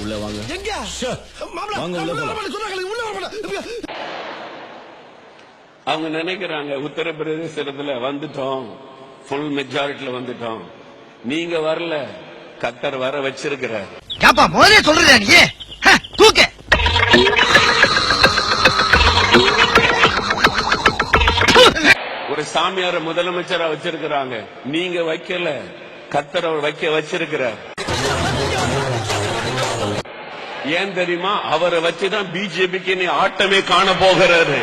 உள்ள வாங்க. எங்க வாங்க உள்ள போலாம். அவங்க நினைக்கிறாங்க உத்தரப்பிரதேசத்துல வந்துட்டோம், ஃபுல் மெஜாரிட்டில வந்துட்டோம். நீங்க வரல, கத்தர் வர வச்சிருக்கிறார். ஏப்பா முதலே சொல்றதா நீ? தூக்க ஒரு சாமியார முதலமைச்சரா வச்சிருக்கிறாங்க. நீங்க வைக்கல, கத்தர் அவர் வைக்க வச்சிருக்கிறார். ஏன் தெரியுமா? அவரை வச்சுதான் பிஜேபிக்கு நீ ஆட்டமே காண போகிறாரு.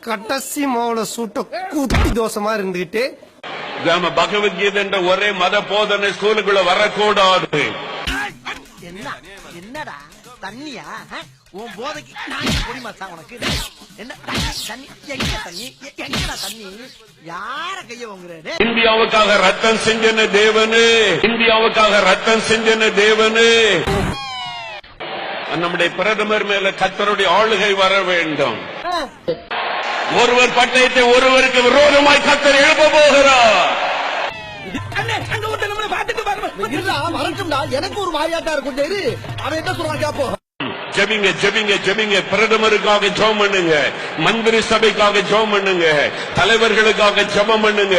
கட்டசி மாவுல சூட்ட கூட்டி தோசமா இருந்துகிட்டு பகவத்கீதை என்ற ஒரே மத போதனை ஸ்கூலுக்குள்ள வரக்கூடாது. என்னடா தண்ணியா? உன் போதைக்கு குடிமாசா உனக்கு என்ன தண்ணி? எங்க தண்ணி? எங்கடா தண்ணி? யார கைய வாங்குறாரு? இந்தியாவுக்காக ரத்தம் செஞ்சன தேவனு, இந்தியாவுக்காக ரத்தம் செஞ்சன தேவனு. நம்முடைய பிரதமர் மேல கத்தருடைய ஆளுகை வர வேண்டும். ஒருவர் பட்டயத்தை ஒருவருக்கு விரோதமாய் கத்தர் எழுப்ப போகிறார். எனக்கு ஒரு வாயாட்டா இருக்கும். அவன் என்ன சொல்றான் கேப்போம். ஜெபிங்க ஜெபிங்க ஜெபிங்க. பிரதமருக்காக ஜெபம் பண்ணுங்க, மந்திரி சபைக்காக ஜெபம் பண்ணுங்க, தலைவர்களுக்காக ஜெபம் பண்ணுங்க.